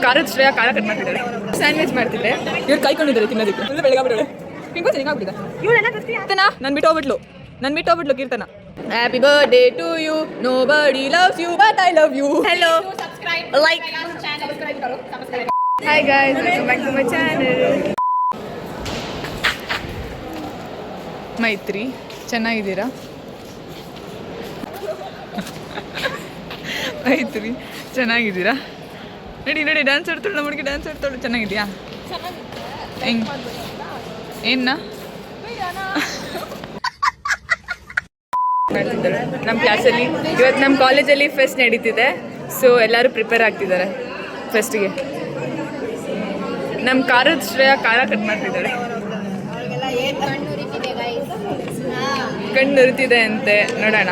ಖಾರದ ಶ್ರೇಯ ಖಾರ ಕಟ್ ಮಾಡ್ತಿದ್ದಾರೆ. ಸ್ಯಾಂಡ್ವಿಚ್ ಮಾಡ್ತಿದ್ದೆ, ಇವ್ರು ಕೈಕೊಂಡಿದ್ದಾರೆ ತಿನ್ನೋದಕ್ಕೆ. ಫುಲ್ ಬೆಳಗಾಗ್ಬಿಟ್ಟೆ ಹಿಂಗೋ ಚೆನ್ನಾಗ್ಬಿಟ್ಟಿದೆ. ನನ್ ಬಿಟ್ಟೋಗ್ಬಿಟ್ಲು Keerthana. Happy birthday to you, nobody loves you but I love you. Hello, like, hi guys, welcome back to my channel. Maitri, ಚೆನ್ನಾಗಿದ್ದೀರಾ? ಮೈತ್ರಿ ಚೆನ್ನಾಗಿದ್ದೀರಾ? ನಡಿ ನಡಿ, ಡ್ಯಾನ್ಸ್ ಆಡ್ತಾಳು ನಮ್ಮ ಹುಡುಗಿ, ಡ್ಯಾನ್ಸ್ ಆಡ್ತಾಳು. ಚೆನ್ನಾಗಿದ್ಯಾ? ಹೆಂಗ್ ಏನ ಮಾಡ್ತಿದ್ದಾರೆ ನಮ್ಮ ಕ್ಲಾಸಲ್ಲಿ? ಇವತ್ತು ನಮ್ಮ ಕಾಲೇಜಲ್ಲಿ ಫೆಸ್ಟ್ ನಡೀತಿದೆ, ಸೊ ಎಲ್ಲರೂ ಪ್ರಿಪೇರ್ ಆಗ್ತಿದ್ದಾರೆ ಫೆಸ್ಟ್ಗೆ. ನಮ್ಮ ಖಾರದ ಶ್ರೇಯ ಖಾರ ಕಟ್ ಮಾಡ್ತಿದ್ದಾಳೆ. ಕಣ್ಣು ನುರಿತಿದೆ ಅಂತೆ, ನೋಡೋಣ.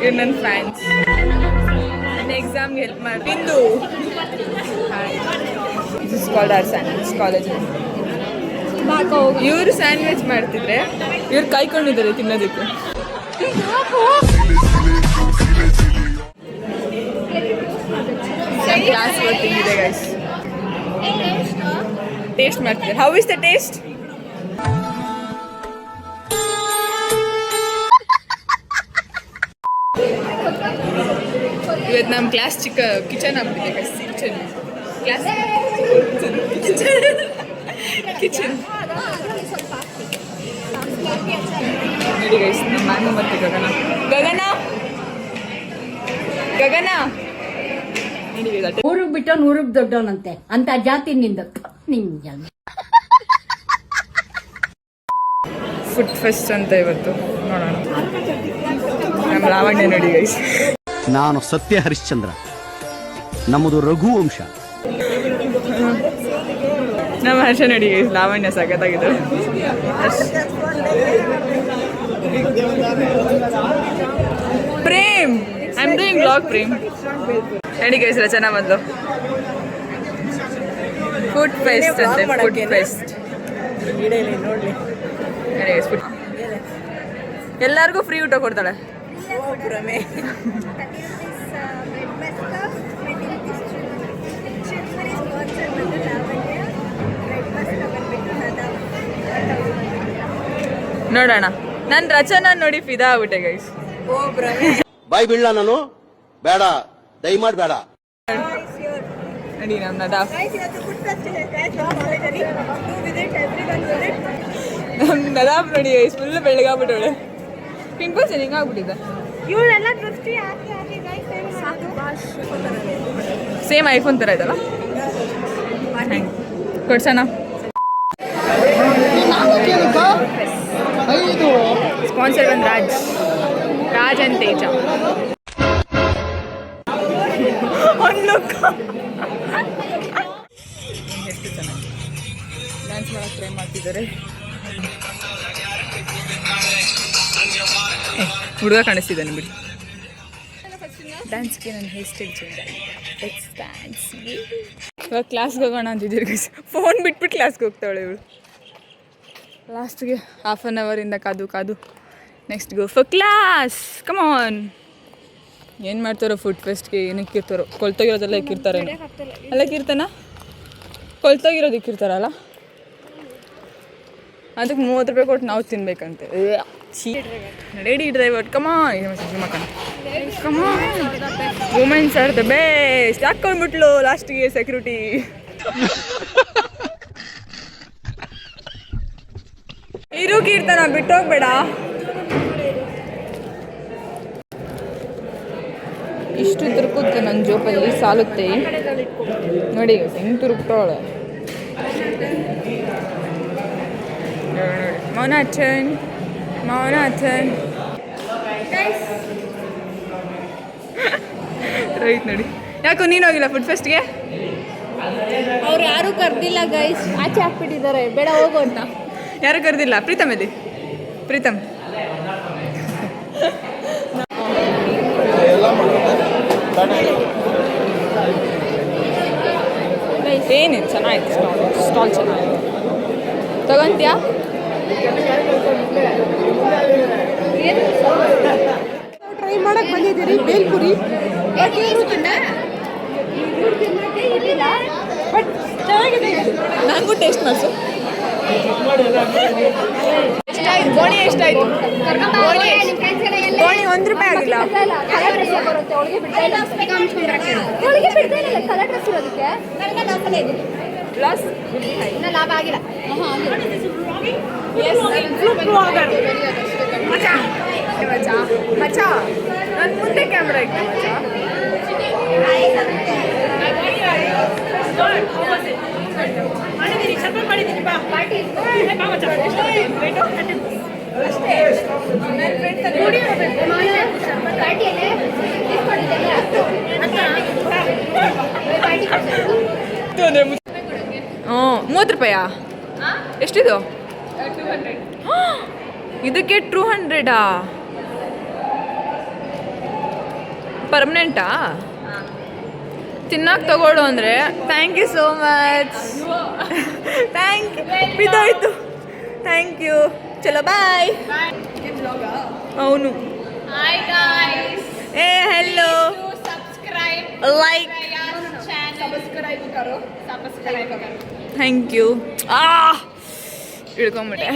ಇವ್ರು ನನ್ನ ಫ್ಯಾನ್ಸ್, ನನ್ನ ಎಕ್ಸಾಮ್ಗೆ ಹೆಲ್ಪ್ ಮಾಡಿ. ಬಿಂದು ಸ್ಯಾಂಡ್ವಿಚ್ ಕಾಲೇಜಲ್ಲಿ ಇವರು ಸ್ಯಾಂಡ್ವಿಚ್ ಮಾಡ್ತಿದ್ರೆ ಇವ್ರು ಕೈಕೊಂಡಿದ್ದಾರೆ ತಿನ್ನೋದಕ್ಕೆ. ಕ್ಲಾಸ್ ಗೊತ್ತಿದೆ ಗೈಸ್, ಟೇಸ್ಟ್ ಮಾಡ್ತಿದ್ದಾರೆ. How is the taste? ಇವತ್ತು ನಮ್ಮ ಕ್ಲಾಸ್ ಚಿಕ್ಕ ಕಿಚನ್ ಆಗ್ಬಿಟ್ಟಿದೆ ಗೈಸ್. ಕಿಚನ್ ನೋಡಿ ಗೈಸ್, ನಮ್ಮ ಮ್ಯಾಮ್ ಮತ್ತೆ ಗಗನ ಊರಿಗೆ ಬಿಟ್ಟು ನೂರಿಗೆ ದೊಡ್ಡವನಂತೆ ಅಂತ ಜಾತಿ ನಿಂದ ನಿಂಗೆ. ಫುಡ್ ಫೆಸ್ಟ್ ಅಂತ ಇವತ್ತು, ನೋಡೋಣ. ನಮ್ಮ ಲಾವಣ್ಯ ನೋಡಿ ಗೈಸ್. ನಾನು ಸತ್ಯ ಹರಿಶ್ಚಂದ್ರ, ನಮ್ಮದು ರಘುವಂಶ. ನಮ್ಮ ಹರ್ಷ ನೋಡಿ ಗೈಸ್, ಲಾವಣ್ಯ ಸಖತ್ತಾಗಿದ್ದಾರೆ. Prem, I am doing blog. Prem ನೋಡಿ ಗೈಸ್, ರಚನಾ ಬಂದು ಫುಡ್ ಫೆಸ್ಟ್ ಅಂತೆ. ಫುಡ್ ಫೆಸ್ಟ್ ಎಲ್ಲರಿಗೂ ಫ್ರೀ ಊಟ ಕೊಡ್ತಾಳೆ. ನೋಡೋಣ. ನನ್ನ ರಚನಾ ನೋಡಿ ಫಿದಾ ಆಗ್ಬಿಟ್ಟೆ ಗೈಸ್. ಬಾಯ್ ಬಿಡ್ಲ ನಾನು, ಬೇಡ ದಯಮಾಡಿ ಬೇಡ. ನೋಡಿ ನಮ್ಮ ನದಾಫ್, ನಮ್ಮ ನದಾಫ್ ನೋಡಿ ಗೈಸ್, ಫುಲ್ ಬೆಳಗಾಗ್ಬಿಟ್ಟವಳೆ. ಪಿಂಪಲ್ಸ್ ಹಿಂಗೆ ಆಗ್ಬಿಟ್ಟಿದೆ. ಸೇಮ್ ಐಫೋನ್ ಥರ ಇದಲ್ಲ, ಕೊಡ್ಸೋಣ. ಸ್ಪಾನ್ಸರ್ ಒಂದು ರಾಜ್ ಅಂಡ್ ತೇಜ. ಎಷ್ಟು ಚೆನ್ನಾಗಿ ಡ್ಯಾನ್ಸ್ ಮಾಡೋಕ್ಕೆ ಟ್ರೈ ಮಾಡ್ತಿದ್ದಾರೆ. ಹುಡುಗ ಕಾಣಿಸ್ತಿದ್ದಾನೆ ಬಿಡಿ. ಡ್ಯಾನ್ಸ್ಗೆ ನನ್ನ ಹೇರ್ ಸ್ಟೈಲ್ ಚೇಂಜ್ ಆಗಿದೆ. ಇವಾಗ ಕ್ಲಾಸ್ಗೆ ಹೋಗೋಣ ಅಂತಿದ್ದೀರಿ. ಫೋನ್ ಬಿಟ್ಬಿಟ್ಟು ಕ್ಲಾಸ್ಗೆ ಹೋಗ್ತಾಳೆ ಇವಳು. ಲಾಸ್ಟ್ಗೆ ಹಾಫ್ ಆನ್ ಅವರಿಂದ ಕಾದು next go for class. Come on. ಏನು ಮಾಡ್ತಾರೋ ಫುಡ್ ಫೆಸ್ಟ್ಗೆ, ಏನಕ್ಕೆ ಇರ್ತಾರೋ? ಕೊಳ್ತೋಗಿರೋದೆಲ್ಲ ಇಕ್ಕಿರ್ತಾರೆ ಅಲ್ಲ ಕೀರ್ತನ? ಕೊಳ್ತೋಗಿರೋದು ಇಕ್ಕಿರ್ತಾರಲ್ಲ, ಅದಕ್ಕೆ 30 ರೂಪಾಯಿ ಕೊಟ್ಟು ನಾವು ತಿನ್ಬೇಕಂತೆ. Lady driver, come on womens are the best. ಹಾಕ್ಕೊಂಡ್ಬಿಟ್ಲು ಲಾಸ್ಟಿಗೆ ಸೆಕ್ಯೂರಿಟಿ. ಇರು ಕೀರ್ತನ, ಬಿಟ್ಟೋಗ್ಬೇಡ. ಇಷ್ಟು ತುರುಕುತ್ತೆ ನನ್ನ ಜೋಪಲ್ಲಿ, ಸಾಲುತ್ತೆ ನೋಡಿ ಹೆಂಗೆ ತುರುಕ್ತಾಳೆ. ಮೌನಾಥನ್ ರೈಟ್ ನೋಡಿ. ಯಾಕೋ ನೀನು ಹೋಗಿಲ್ಲ ಫುಡ್ ಫೆಸ್ಟ್ಗೆ? ಅವ್ರು ಯಾರೂ ಕರೆದಿಲ್ಲ ಗೈಸ್, ಆಚೆ ಹಾಕ್ಬಿಟ್ಟಿದ್ದಾರೆ, ಬೇಡ ಹೋಗು ಅಂತ. ಯಾರು ಕರೆದಿಲ್ಲ? ಪ್ರೀತಮ್ ಎಲ್ಲಿ? ಪ್ರೀತಮ್ ಏನಿದೆ? ಚೆನ್ನಾಗಿತ್ತು ಸ್ಟಾಲ್ ಚೆನ್ನಾಗಿದೆ. ತಗೊಂತೀಯಾ? ಟ್ರೈ ಮಾಡಕ್ಕೆ ಬಂದಿದ್ದೀರಿ ಬೇಲ್ಪುರಿ. ನಂಗೂ ಟೇಸ್ಟ್ ಮಾಡಿಸು. ಎಷ್ಟಾಯ್ತು ಗೋಣಿ? ಎಷ್ಟಾಯ್ತು ಗೋಣಿ? ಗೋಣಿ 1 ರೂಪಾಯಿ ಆಗಿಲ್ಲ. ಪ್ಲಸ್ ಲಾಭ ಆಗಿಲ್ಲ. ಮಚ್ಚ ನನ್ನ ಮುಂದೆ ಕ್ಯಾಮ್ರಾ ಇತ್ತು ಮಚ್ಚ. ಹ್ಞೂ 30 ರೂಪಾಯಾ? ಎಷ್ಟಿದು? ಇದಕ್ಕೆ 200 ಪರ್ಮನೆಂಟಾ? ತಿನ್ನಕ್ಕೆ ತಗೊಳ್ಳು ಅಂದರೆ thank you so much. Thank you. ಬಿದ್ದೋಯ್ತು. Thank you. ಚಲೋ ಬಾಯ್. ಅವನು ಹಾಯ್ ಗಾಯ್ಸ್, ಏ ಹೆಲೋ ಸಬ್ಸ್ಕ್ರೈಬ್ ಲೈಕ್ ಸಬ್ಸ್ಕ್ರೈಬ್ ಕರೋ, ಸಬ್ಸ್ಕ್ರೈಬ್ ಕರೋ. Thank you. ಇಳ್ಕೊಂಬಿಟ್ಟೆ.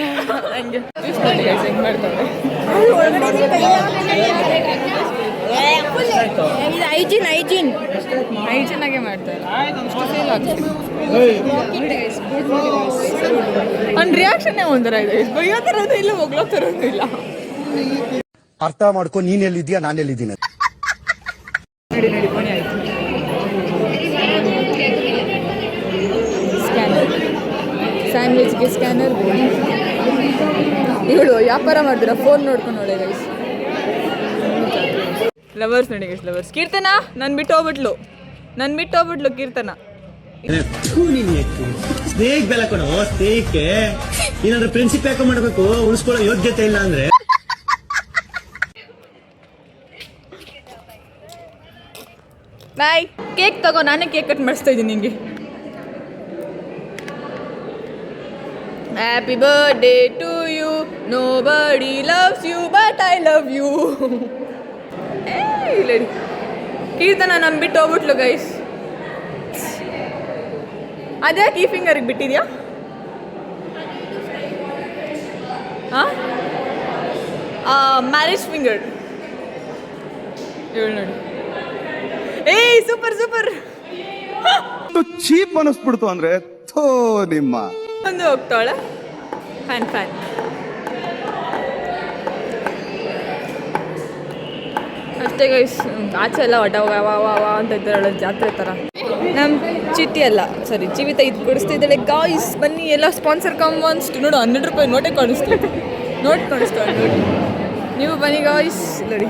Thank you. ಹೆಂಗೆ ಮಾಡ್ತಾರೆ ಹೈಜಿನ್ ಹೈಜಿನಾಗೆ ಮಾಡ್ತಾರೆ. ಅಷ್ಟು ಫೇಲ್ ಆಗ್ತದೆ. ಅವ್ನ ರಿಯಾಕ್ಷನ್ನೇ ಒಂಥರ ಇದೆ. ಬೈಯೋ ಥರದ್ದು ಇಲ್ಲ, ಹೋಗ್ಲೋ ಥರದ್ದು ಇಲ್ಲ. ಅರ್ಥ ಮಾಡ್ಕೊ, ನೀನ್ ಎಲ್ಲಿದ್ಯಾ ನಾನು ಎಲ್ಲಿದ್ದೀನಿ. ನಡಿ ಕೊನೆ ಆಯ್ತು. ಸ್ಕ್ಯಾನರ್, ಸ್ಯಾಂಡ್ವಿಚ್ಗೆ ಸ್ಕ್ಯಾನರ್. ಇವಳು ವ್ಯಾಪಾರ ಮಾಡ್ತೀರಾ? ಫೋನ್ ನೋಡ್ಕೊಂಡು ನೋಡಿ ಗೈಸ್. ಲವರ್ಸ್ ನೋಡಿ ಗೈಸ್, ಲವರ್ಸ್. ಕೀರ್ತನ ನನ್ನ ಬಿಟ್ಟು ಹೋಗ್ಬಿಟ್ಲು ಕೀರ್ತನ. ಸ್ನೇಹಿಕ್ ಬೆಲೆ ಕೊಡು. ಸ್ನೇಹಿಕ್ಕೆ ಏನಾದ್ರು ಫ್ರೆಂಡ್ಶಿಪ್ ಯಾಕೆ ಮಾಡಬೇಕು? ಉಳಿಸ್ಕೊಳ್ಳೋ ಯೋಗ್ಯತೆ ಇಲ್ಲ ಅಂದ್ರೆ ಬಾಯ್. ಕೇಕ್ ತಗೋ, ನಾನೇ ಕೇಕ್ ಕಟ್ ಮಾಡಿಸ್ತಾ ಇದ್ದೀನಿ ನಿಂಗೆ. Happy birthday to you, nobody loves you but I love you. ಇಲ್ಲ ಕೀರ್ತನ ನಮ್ಮ ಬಿಟ್ಟು ಹೋಗ್ಬಿಟ್ಲು ಗೈಸ್. ಅದ್ಯಾಕೆ ಈ ಫಿಂಗರ್ಗೆ ಬಿಟ್ಟಿದ್ಯಾ? ಹಾಂ, ಮ್ಯಾರೇಜ್ ಫಿಂಗರ್. ಇವಳು ನೋಡಿ. ಏಯ್ ಸೂಪರ್ ಸೂಪರ್. ಚೀಪ್ ಅನಿಸ್ಬಿಡ್ತು ಅಂದ್ರೆ ಥೋ ನಿಮ್ಮ ಒಂದು ಹೋಗ್ತಾಳೆ. ಫ್ಯಾನ್ ಅಷ್ಟೇ ಗೈಸ್. ಆಚೆ ಎಲ್ಲ ಒಟ ವಾ ಅಂತ ಇದ್ದಾಳೆ, ಜಾತ್ರೆ ಥರ. ನಮ್ಮ ಚಿಟ್ಟಿ ಅಲ್ಲ, ಸಾರಿ ಜೀವಿತ ಇದು ಕೊಡಿಸ್ತಿದ್ದಾಳೆ ಗಾಯ್ಸ್. ಬನ್ನಿ ಎಲ್ಲ ಸ್ಪಾನ್ಸರ್ ಕಮ್ ಅನ್ಸ್ತು. ನೋಡು 100 ರೂಪಾಯಿ ನೋಟೇ ಕಾಣಿಸ್ತು. ನೋಟ್ ಕಾಣಿಸ್ತಾಳೆ ನೋಡಿ. ನೀವು ಬನ್ನಿ ಗಾಯ್ಸ್. ನೋಡಿ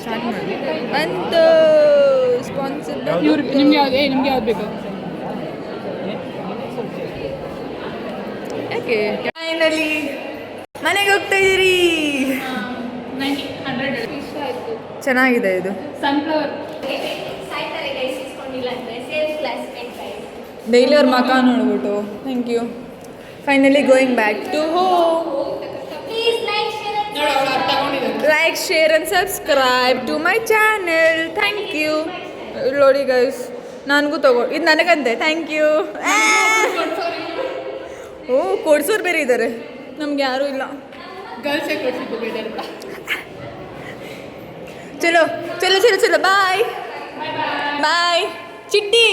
ಸ್ಟಾರ್ಟ್ ಮಾಡಿ ಅಂತ ಸ್ಪಾನ್ಸರ್. ನಿಮ್ಗೆ ಯಾವ್ದು ಬೇಕು? ಯಾಕೆ ಫೈನಲಿ ಮನೆಗೆ ಹೋಗ್ತಾ ಇದ್ದೀರಿ. ಚೆನ್ನಾಗಿದೆ ಇದು. ಡೈಲಿ ಅವ್ರ ಮಕ ನೋಡ್ಬಿಟ್ಟು thank you. Finally going back to home. Like, share and subscribe to my channel. Thank you. ನೋಡಿ ಗೈಸ್, ನನಗೂ ಇದು ನನಗಂತೆ. Thank you. ಓ, ಕೊಡ್ಸೋರು ಬೇರೆ ಇದ್ದಾರೆ, ನಮ್ಗೆ ಯಾರೂ ಇಲ್ಲ. ಚಲೋ ಬಾಯ್ ಬಾಯ್. ಚಿಟ್ಟಿ.